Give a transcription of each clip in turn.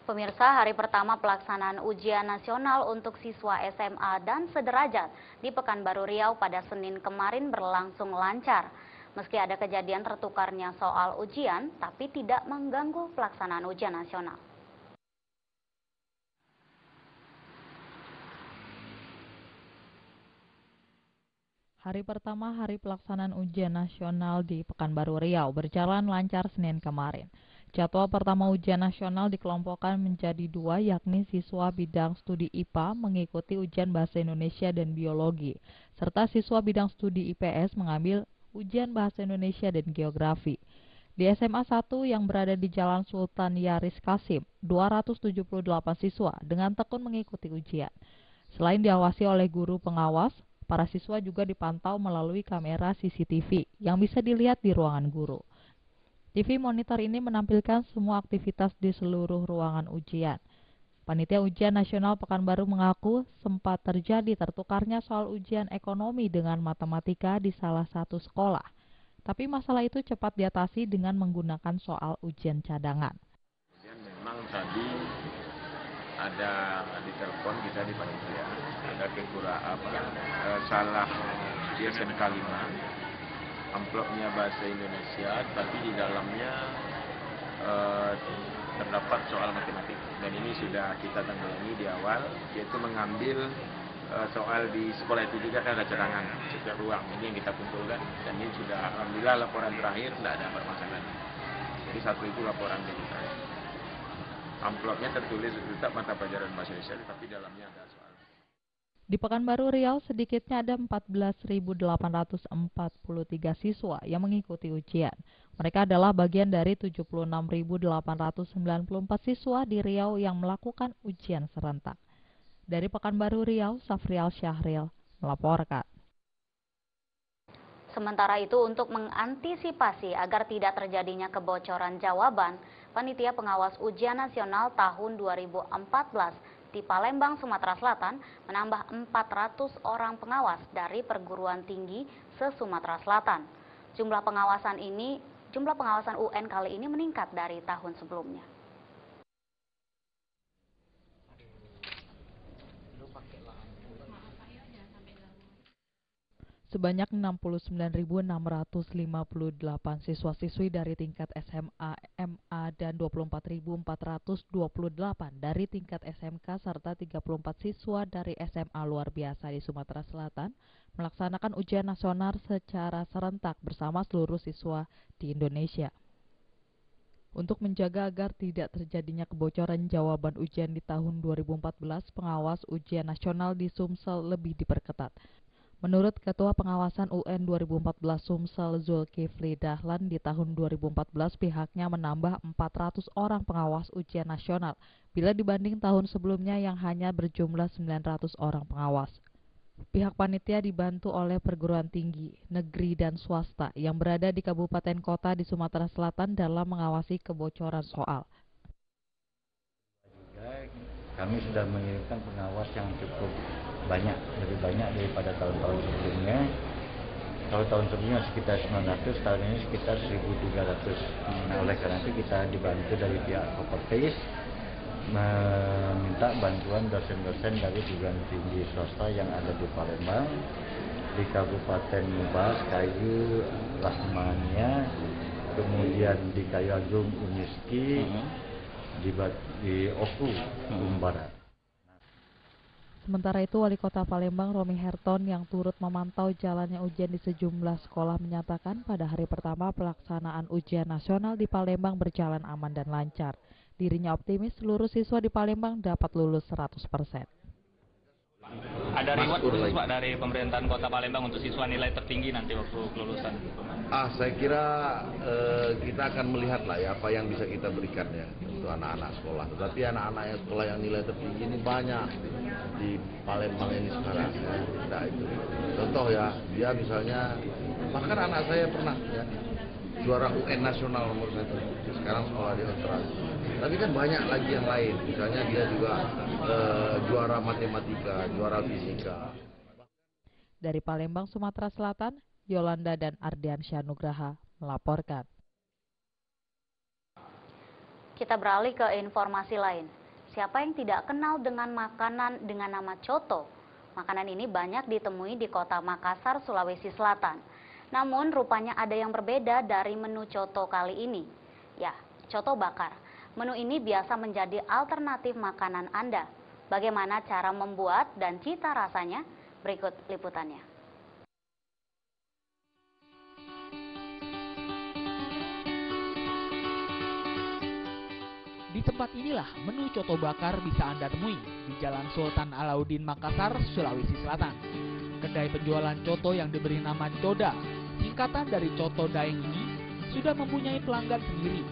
Pemirsa, hari pertama pelaksanaan ujian nasional untuk siswa SMA dan sederajat di Pekanbaru Riau pada Senin kemarin berlangsung lancar. Meski ada kejadian tertukarnya soal ujian, tapi tidak mengganggu pelaksanaan ujian nasional. Hari pertama hari pelaksanaan ujian nasional di Pekanbaru Riau berjalan lancar Senin kemarin. Jadwal pertama ujian nasional dikelompokkan menjadi dua, yakni siswa bidang studi IPA mengikuti ujian Bahasa Indonesia dan Biologi, serta siswa bidang studi IPS mengambil ujian Bahasa Indonesia dan Geografi. Di SMA 1 yang berada di Jalan Sultan Yaris Kasim, 278 siswa dengan tekun mengikuti ujian. Selain diawasi oleh guru pengawas, para siswa juga dipantau melalui kamera CCTV yang bisa dilihat di ruangan guru. TV monitor ini menampilkan semua aktivitas di seluruh ruangan ujian. Panitia Ujian Nasional Pekanbaru mengaku sempat terjadi tertukarnya soal ujian ekonomi dengan matematika di salah satu sekolah. Tapi masalah itu cepat diatasi dengan menggunakan soal ujian cadangan. Memang tadi ada di telepon kita di panitia, ada kekurangan salah di SMK 5. Amplopnya Bahasa Indonesia, tapi di dalamnya terdapat soal matematika. Dan ini sudah kita tangani di awal, yaitu mengambil soal di sekolah itu juga kan ada cadangan setiap ruang. Ini yang kita kumpulkan, dan ini sudah alhamdulillah laporan terakhir tidak ada permasalahan. Jadi satu itu laporan dari saya. Amplopnya tertulis tetap mata pelajaran Bahasa Indonesia, tapi dalamnya ada soal. Di Pekanbaru Riau sedikitnya ada 14.843 siswa yang mengikuti ujian. Mereka adalah bagian dari 76.894 siswa di Riau yang melakukan ujian serentak. Dari Pekanbaru Riau, Safrial Syahril melaporkan. Sementara itu, untuk mengantisipasi agar tidak terjadinya kebocoran jawaban, Panitia Pengawas Ujian Nasional tahun 2014 di Palembang, Sumatera Selatan menambah 400 orang pengawas dari perguruan tinggi se-Sumatera Selatan. Jumlah pengawasan UN kali ini meningkat dari tahun sebelumnya. Sebanyak 69.658 siswa-siswi dari tingkat SMA, MA, dan 24.428 dari tingkat SMK serta 34 siswa dari SMA luar biasa di Sumatera Selatan melaksanakan ujian nasional secara serentak bersama seluruh siswa di Indonesia. Untuk menjaga agar tidak terjadinya kebocoran jawaban ujian di tahun 2014, pengawas ujian nasional di Sumsel lebih diperketat. Menurut Ketua Pengawasan UN 2014 Sumsel Zulkifli Dahlan, di tahun 2014 pihaknya menambah 400 orang pengawas ujian nasional bila dibanding tahun sebelumnya yang hanya berjumlah 900 orang pengawas. Pihak panitia dibantu oleh perguruan tinggi, negeri dan swasta yang berada di kabupaten kota di Sumatera Selatan dalam mengawasi kebocoran soal. Kami sudah mengirimkan pengawas yang cukup banyak, lebih banyak daripada tahun-tahun sebelumnya. Kalau tahun sebelumnya sekitar 900, tahun ini sekitar 1.300. Nah, oleh karena itu kita dibantu dari pihak Kopertis meminta bantuan dosen-dosen dari perguruan tinggi swasta yang ada di Palembang, di Kabupaten Mubas, Kayu, Rahmania, kemudian di Kayu Agung, Uniski, di Oku, Barat. Sementara itu, Wali Kota Palembang Romi Herton yang turut memantau jalannya ujian di sejumlah sekolah menyatakan pada hari pertama pelaksanaan ujian nasional di Palembang berjalan aman dan lancar. Dirinya optimis seluruh siswa di Palembang dapat lulus 100%. Ada reward khusus Pak dari pemerintahan Kota Palembang untuk siswa nilai tertinggi nanti waktu kelulusan? Saya kira kita akan melihat lah ya apa yang bisa kita berikan ya untuk anak-anak sekolah. Tetapi anak-anak sekolah yang nilai tertinggi ini banyak di Palembang ini sekarang. Ya. Nah, itu. Contoh ya, dia misalnya bahkan anak saya pernah ya, juara UN nasional nomor 1. Sekarang sekolah di Australia. Tapi kan banyak lagi yang lain. Misalnya dia juga juara matematika, juara fisika. Dari Palembang, Sumatera Selatan, Yolanda dan Ardiansyah Nugraha melaporkan. Kita beralih ke informasi lain. siapa yang tidak kenal dengan makanan dengan nama coto? Makanan ini banyak ditemui di kota Makassar, Sulawesi Selatan. Namun rupanya ada yang berbeda dari menu coto kali ini. Ya, coto bakar. Menu ini biasa menjadi alternatif makanan Anda. Bagaimana cara membuat dan cita rasanya? Berikut liputannya. Di tempat inilah menu coto bakar bisa Anda temui di Jalan Sultan Alauddin Makassar, Sulawesi Selatan. Kedai penjualan coto yang diberi nama Coda, singkatan dari coto daeng ini, sudah mempunyai pelanggan sendiri.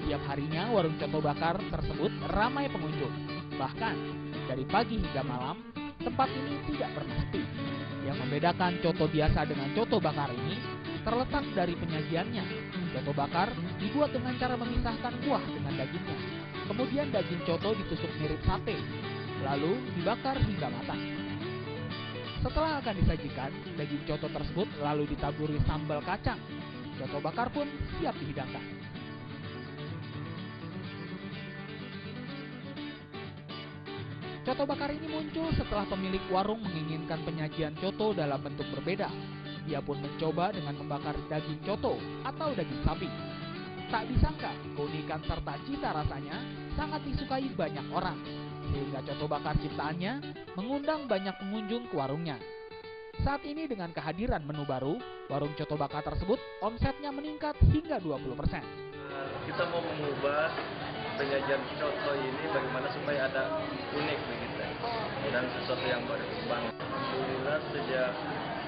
Tiap harinya warung coto bakar tersebut ramai pengunjung. Bahkan dari pagi hingga malam, tempat ini tidak pernah sepi. Yang membedakan coto biasa dengan coto bakar ini terletak dari penyajiannya. Coto bakar dibuat dengan cara memisahkan kuah dengan dagingnya. Kemudian daging coto ditusuk mirip sate, lalu dibakar hingga matang. Setelah akan disajikan, daging coto tersebut lalu ditaburi sambal kacang. Coto bakar pun siap dihidangkan. Coto bakar ini muncul setelah pemilik warung menginginkan penyajian coto dalam bentuk berbeda. Dia pun mencoba dengan membakar daging coto atau daging sapi. Tak disangka, keunikan serta cita rasanya sangat disukai banyak orang, sehingga coto bakar ciptaannya mengundang banyak pengunjung ke warungnya. Saat ini dengan kehadiran menu baru, warung coto bakar tersebut omsetnya meningkat hingga 20%. Kita mau mengubah penyajian coto ini bagaimana supaya ada unik begitu dan sesuatu yang berkembang. Alhamdulillah sejak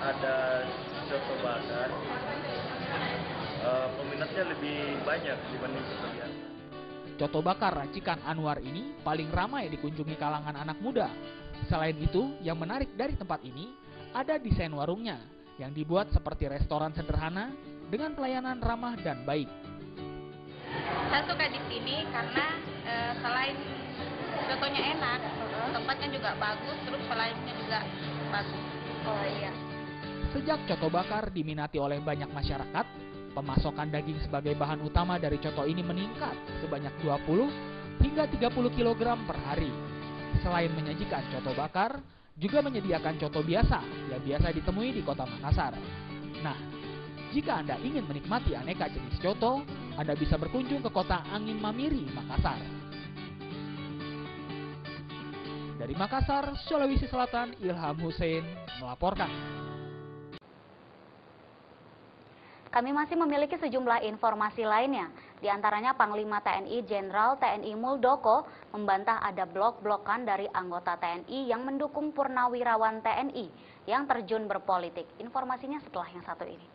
ada coto bakar, peminatnya lebih banyak dibanding coto biasa. Coto bakar racikan Anwar ini paling ramai dikunjungi kalangan anak muda. Selain itu, yang menarik dari tempat ini ada desain warungnya yang dibuat seperti restoran sederhana dengan pelayanan ramah dan baik. Saya suka di sini karena selain cotonya enak, tempatnya juga bagus, terus pelayanannya juga bagus. Oh iya. Sejak coto bakar diminati oleh banyak masyarakat, pemasokan daging sebagai bahan utama dari coto ini meningkat sebanyak 20 hingga 30 kg per hari. Selain menyajikan coto bakar, juga menyediakan coto biasa yang biasa ditemui di kota Makassar. Nah, jika Anda ingin menikmati aneka jenis coto, Anda bisa berkunjung ke kota Angin Mamiri, Makassar. Dari Makassar, Sulawesi Selatan, Ilham Hussein melaporkan. Kami masih memiliki sejumlah informasi lainnya. Di antaranya Panglima TNI Jenderal TNI Muldoko membantah ada blok-blokan dari anggota TNI yang mendukung purnawirawan TNI yang terjun berpolitik. Informasinya setelah yang satu ini.